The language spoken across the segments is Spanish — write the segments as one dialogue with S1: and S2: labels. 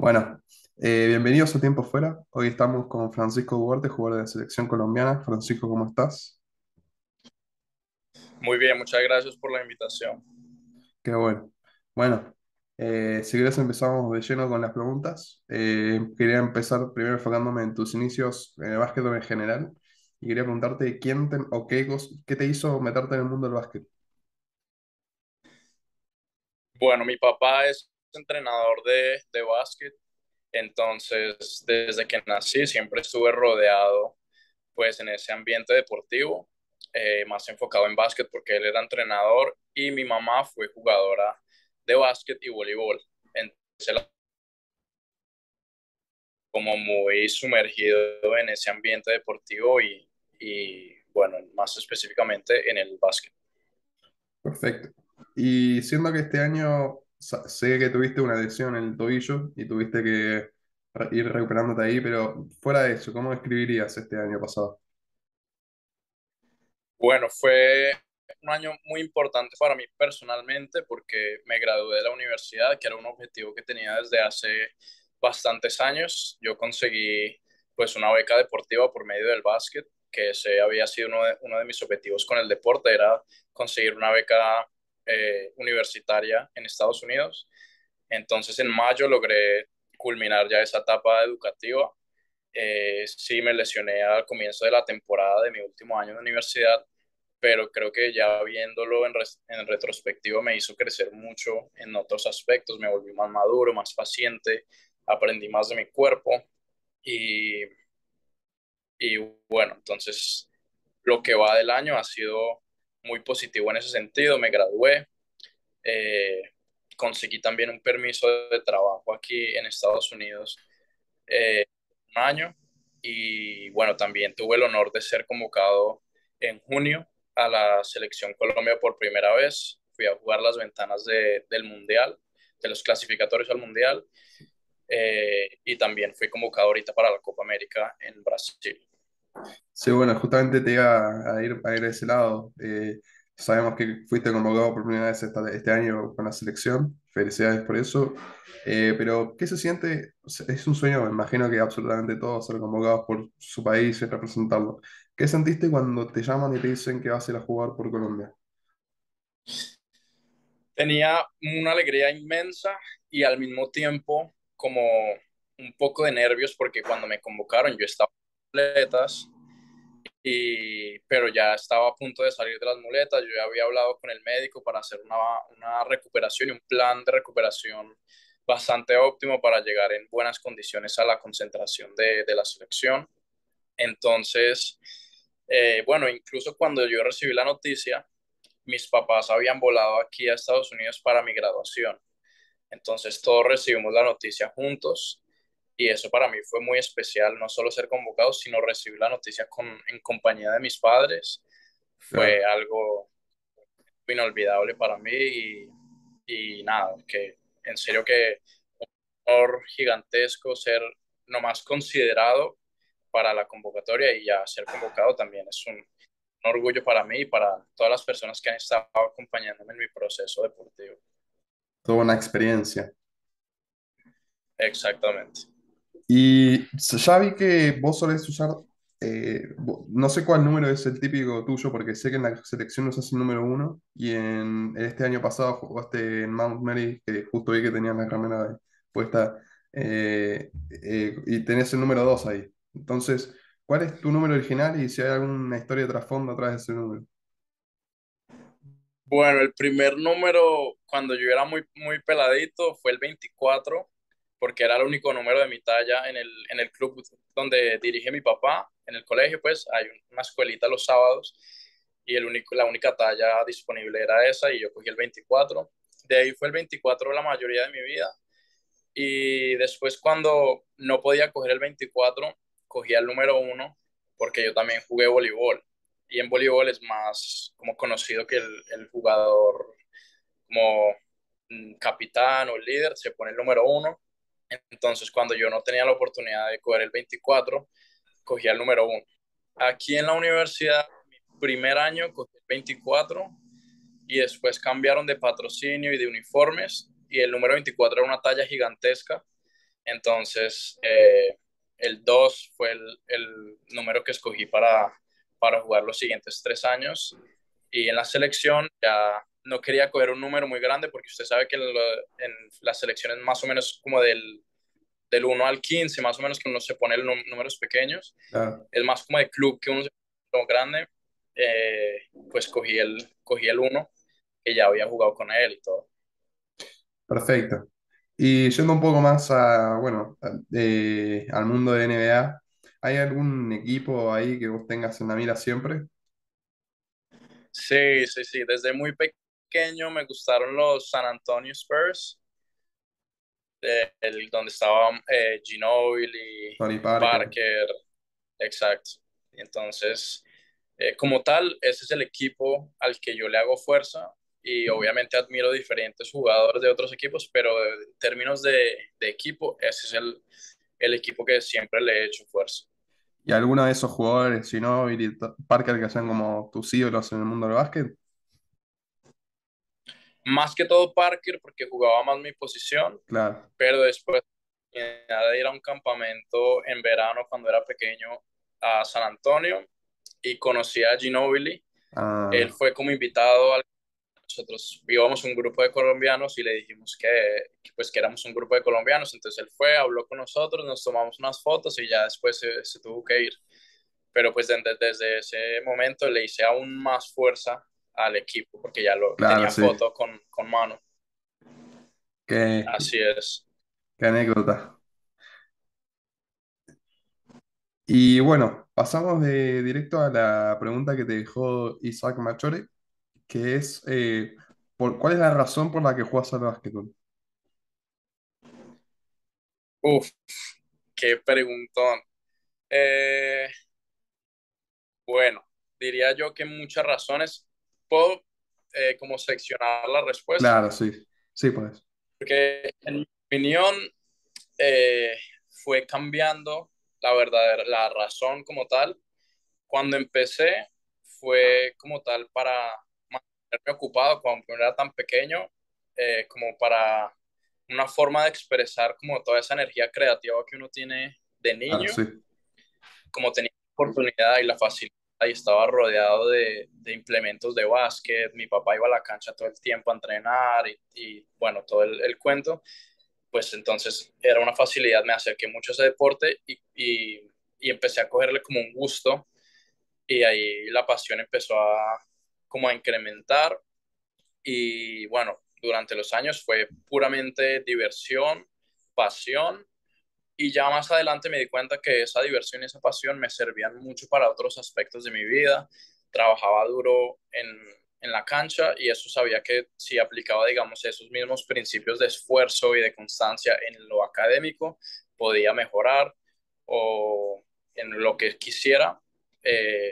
S1: Bueno, bienvenidos a Tiempo Fuera. Hoy estamos con Francisco Duarte, jugador de la selección colombiana. Francisco, ¿cómo estás?
S2: Muy bien, muchas gracias por la invitación.
S1: Qué bueno. Bueno, si querés empezamos de lleno con las preguntas. Quería empezar primero enfocándome en tus inicios en el básquetbol en general y quería preguntarte quién te, o qué, qué te hizo meterte en el mundo del básquet.
S2: Bueno, mi papá es entrenador de básquet, entonces desde que nací siempre estuve rodeado pues en ese ambiente deportivo, más enfocado en básquet porque él era entrenador y mi mamá fue jugadora de básquet y voleibol. Entonces, como muy sumergido en ese ambiente deportivo y bueno, más específicamente en el básquet.
S1: Perfecto. Y siendo que este año sé que tuviste una lesión en el tobillo y tuviste que ir recuperándote ahí, pero fuera de eso, ¿cómo describirías este año pasado?
S2: Bueno, fue un año muy importante para mí personalmente porque me gradué de la universidad, que era un objetivo que tenía desde hace bastantes años. Yo conseguí pues una beca deportiva por medio del básquet, que ese había sido uno de mis objetivos con el deporte, era conseguir una beca universitaria en Estados Unidos. Entonces en mayo logré culminar ya esa etapa educativa. Sí, me lesioné al comienzo de la temporada de mi último año de universidad, pero creo que ya viéndolo en retrospectivo me hizo crecer mucho en otros aspectos, me volví más maduro, más paciente, aprendí más de mi cuerpo y, y bueno, entonces lo que va del año ha sido muy positivo en ese sentido, me gradué, eh, conseguí también un permiso de trabajo aquí en Estados Unidos un año y bueno, también tuve el honor de ser convocado en junio a la selección Colombia por primera vez. Fui a jugar las ventanas del Mundial, de los clasificatorios al Mundial, y también fui convocado ahorita para la Copa América en Brasil.
S1: Sí, bueno, justamente te iba a ir a ese lado. Sabemos que fuiste convocado por primera vez este año con la selección. Felicidades por eso. Pero, ¿qué se siente? O sea, es un sueño, me imagino que absolutamente todos ser convocados por su país y representarlo. ¿Qué sentiste cuando te llaman y te dicen que vas a ir a jugar por Colombia?
S2: Tenía una alegría inmensa y al mismo tiempo como un poco de nervios porque cuando me convocaron yo estaba en muletas pero ya estaba a punto de salir de las muletas. Yo ya había hablado con el médico para hacer una recuperación y un plan de recuperación bastante óptimo para llegar en buenas condiciones a la concentración de la selección. Entonces, bueno, incluso cuando yo recibí la noticia, mis papás habían volado aquí a Estados Unidos para mi graduación. Entonces todos recibimos la noticia juntos y eso para mí fue muy especial, no solo ser convocado, sino recibir la noticia en compañía de mis padres. Fue
S1: Claro.
S2: algo inolvidable para mí y nada, que en serio que un honor gigantesco ser nomás considerado para la convocatoria y ya ser convocado también es un orgullo para mí y para todas las personas que han estado acompañándome en mi proceso deportivo.
S1: Toda una experiencia.
S2: Exactamente.
S1: Y ya vi que vos solés usar, no sé cuál número es el típico tuyo, porque sé que en la selección usas el número uno y en este año pasado jugaste en Mount Mary, que justo vi que tenías la remera puesta, y tenés el número dos ahí. Entonces, ¿cuál es tu número original y si hay alguna historia de trasfondo atrás de ese número?
S2: Bueno, el primer número cuando yo era muy peladito fue el 24, porque era el único número de mi talla en el club donde dirige mi papá, en el colegio, pues hay una escuelita los sábados y la única talla disponible era esa y yo cogí el 24. De ahí fue el 24 la mayoría de mi vida y después cuando no podía coger el 24, cogía el número uno porque yo también jugué voleibol. Y en voleibol es más como conocido que el jugador como capitán o líder se pone el número uno. Entonces cuando yo no tenía la oportunidad de coger el 24, cogía el número uno. Aquí en la universidad, mi primer año cogí el 24 y después cambiaron de patrocinio y de uniformes y el número 24 era una talla gigantesca Entonces, el 2 fue el número que escogí para jugar los siguientes 3 años. Y en la selección ya no quería coger un número muy grande porque usted sabe que en las selecciones más o menos como del 1 al 15 más o menos que uno se pone números pequeños.
S1: Claro,
S2: Es más como de club que uno se pone grande. Pues cogí el 1 que ya había jugado con él y todo.
S1: perfecto. Y yendo un poco más a, bueno, al mundo de NBA, ¿hay algún equipo ahí que vos tengas en la mira siempre?
S2: Sí, sí, sí. Desde muy pequeño me gustaron los San Antonio Spurs, donde estaban Ginobili,
S1: Tony Parker.
S2: Parker, exacto. Entonces, como tal, ese es el equipo al que yo le hago fuerza y obviamente admiro diferentes jugadores de otros equipos, pero en términos de equipo, ese es el equipo que siempre le he hecho fuerza.
S1: ¿Y alguno de esos jugadores, si no, Billy Parker, que sean como tus ídolos en el mundo del básquet?
S2: Más que todo Parker porque jugaba más mi posición,
S1: Claro.
S2: pero después de ir a un campamento en verano cuando era pequeño a San Antonio y conocí a Ginobili. Él
S1: Ah,
S2: fue como invitado a nosotros íbamos un grupo de colombianos y le dijimos pues que éramos un grupo de colombianos, entonces él fue, habló con nosotros, nos tomamos unas fotos y ya después se tuvo que ir. Pero pues desde ese momento le hice aún más fuerza al equipo porque ya lo
S1: claro,
S2: tenía
S1: sí.
S2: foto con mano.
S1: Qué,
S2: Así es.
S1: qué anécdota. Y bueno, pasamos de directo a la pregunta que te dejó Isaac Machore, que es, ¿cuál es la razón por la que juegas al básquetbol?
S2: Uf, qué preguntón. Eh, bueno, diría yo que muchas razones. Puedo como seccionar la respuesta,
S1: Claro, sí, sí, pues.
S2: porque en mi opinión eh, fue cambiando la razón como tal. Cuando empecé fue como tal para mantenerme ocupado cuando era tan pequeño, como para una forma de expresar como toda esa energía creativa que uno tiene de
S1: Claro,
S2: niño,
S1: sí.
S2: como tenía la oportunidad y la facilidad y estaba rodeado de implementos de básquet, mi papá iba a la cancha todo el tiempo a entrenar y bueno, todo el cuento, pues entonces era una facilidad, me acerqué mucho a ese deporte y empecé a cogerle como un gusto y ahí la pasión empezó como a incrementar y bueno, durante los años fue puramente diversión, pasión y ya más adelante me di cuenta que esa diversión y esa pasión me servían mucho para otros aspectos de mi vida. Trabajaba duro en la cancha y eso sabía que si aplicaba, digamos, esos mismos principios de esfuerzo y de constancia en lo académico, podía mejorar o en lo que quisiera.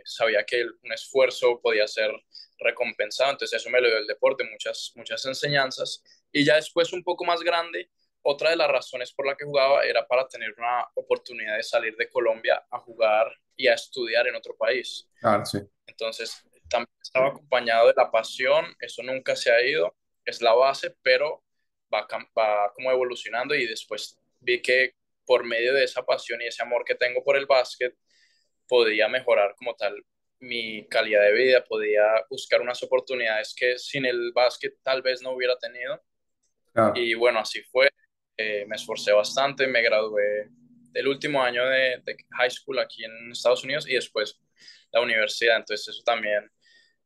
S2: Sabía que un esfuerzo podía ser recompensado, entonces eso me lo dio el deporte, muchas, muchas enseñanzas. Y ya después, un poco más grande, otra de las razones por la que jugaba era para tener una oportunidad de salir de Colombia a jugar y a estudiar en otro país.
S1: Claro, sí.
S2: Entonces, también estaba acompañado de la pasión, eso nunca se ha ido, es la base, pero va como evolucionando y después vi que por medio de esa pasión y ese amor que tengo por el básquet, podía mejorar como tal mi calidad de vida, podía buscar unas oportunidades que sin el básquet tal vez no hubiera tenido
S1: Claro,
S2: y bueno, así fue. Me esforcé bastante, me gradué del último año de high school aquí en Estados Unidos y después la universidad. Entonces eso también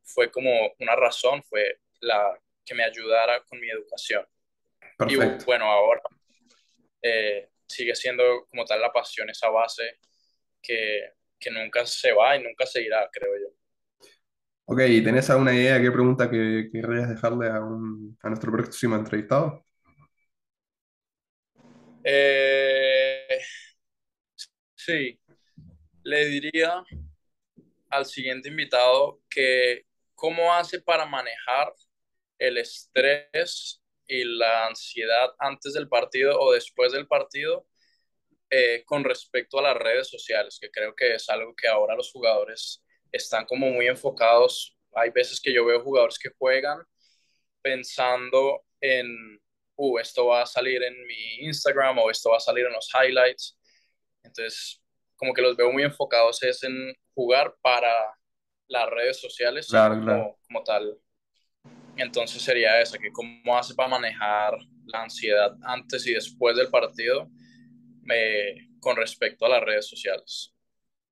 S2: fue como una razón, fue la que me ayudara con mi educación. Y
S1: perfecto.
S2: bueno, ahora sigue siendo como tal la pasión, esa base que nunca se va y nunca se irá, creo yo.
S1: Ok, ¿tenés alguna idea qué pregunta que querrías dejarle a nuestro próximo entrevistado?
S2: Eh, sí, le diría al siguiente invitado que cómo hace para manejar el estrés y la ansiedad antes del partido o después del partido con respecto a las redes sociales, que creo que es algo que ahora los jugadores están como muy enfocados. Hay veces que yo veo jugadores que juegan pensando en esto va a salir en mi Instagram o esto va a salir en los highlights. Entonces, como que los veo muy enfocados es en jugar para las redes sociales y no
S1: Claro, claro.
S2: como tal. Entonces sería esa, que cómo hace para manejar la ansiedad antes y después del partido con respecto a las redes sociales.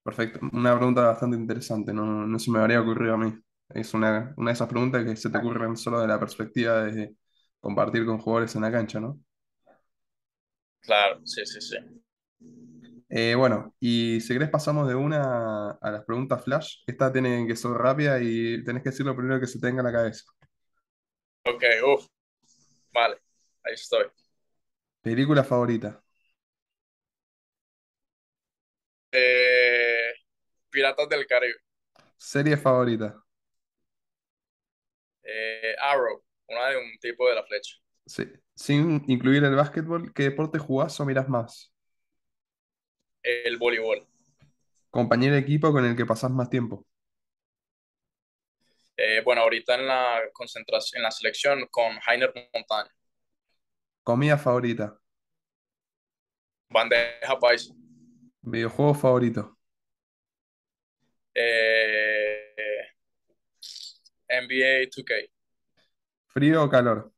S1: Perfecto. Una pregunta bastante interesante, no, no se me habría ocurrido a mí. Es una de esas preguntas que se te ocurren solo de la perspectiva de compartir con jugadores en la cancha, ¿no?
S2: Claro, sí, sí, sí.
S1: Bueno, y si querés pasamos de una a las preguntas flash. Esta tiene que ser rápida y tenés que decir lo primero que se te venga a la cabeza.
S2: Ok, vale, ahí estoy.
S1: Película favorita,
S2: Eh, Piratas del Caribe,
S1: serie favorita,
S2: Arrow, una de un tipo de la flecha,
S1: sí. Sin incluir el básquetbol, ¿qué deporte jugás o mirás más?
S2: el voleibol.
S1: Compañero de equipo con el que pasás más tiempo,
S2: Bueno, ahorita en la concentración, en la selección con Jainer Montaño,
S1: comida favorita,
S2: bandeja paisa,
S1: videojuego favorito,
S2: eh, NBA 2K,
S1: frío o calor,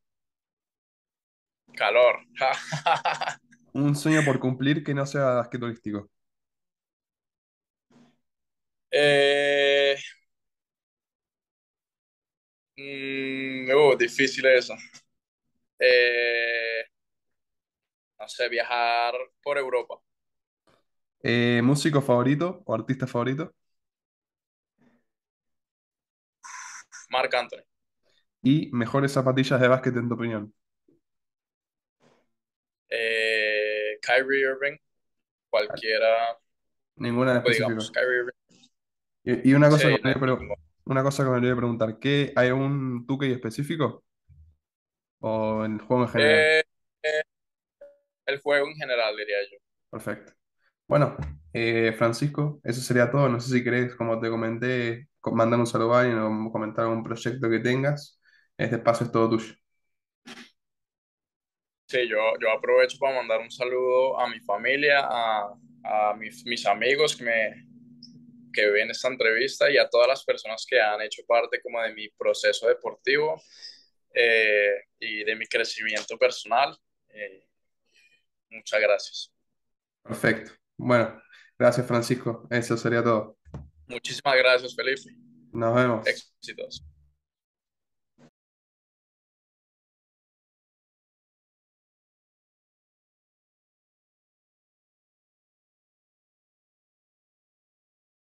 S2: calor.
S1: un sueño por cumplir que no sea basquetbolístico.
S2: Eh, Difícil eso. Eh, no sé, viajar por Europa.
S1: Músico favorito o artista favorito
S2: Marc Anthony.
S1: y mejores zapatillas de básquet en tu opinión.
S2: Kyrie Irving, cualquiera,
S1: Ninguna en
S2: pues digamos,
S1: específico.
S2: Kyrie Irving.
S1: Y una cosa que
S2: Sí,
S1: me
S2: no,
S1: olvidé, una cosa que me olvidé preguntar, ¿hay un 2K específico o el juego en general?
S2: eh, eh, el juego en general, diría yo.
S1: Perfecto. Bueno, Francisco, eso sería todo. No sé si querés, como te comenté, mandar un saludo a alguien o comentar algún proyecto que tengas. Este espacio es todo tuyo.
S2: Sí, yo aprovecho para mandar un saludo a mi familia, a mis amigos que ven esta entrevista y a todas las personas que han hecho parte como de mi proceso deportivo y de mi crecimiento personal. Eh, Muchas gracias.
S1: Perfecto. Bueno, gracias Francisco. Eso sería todo.
S2: Muchísimas gracias, Felipe.
S1: Nos vemos.
S2: Éxitos.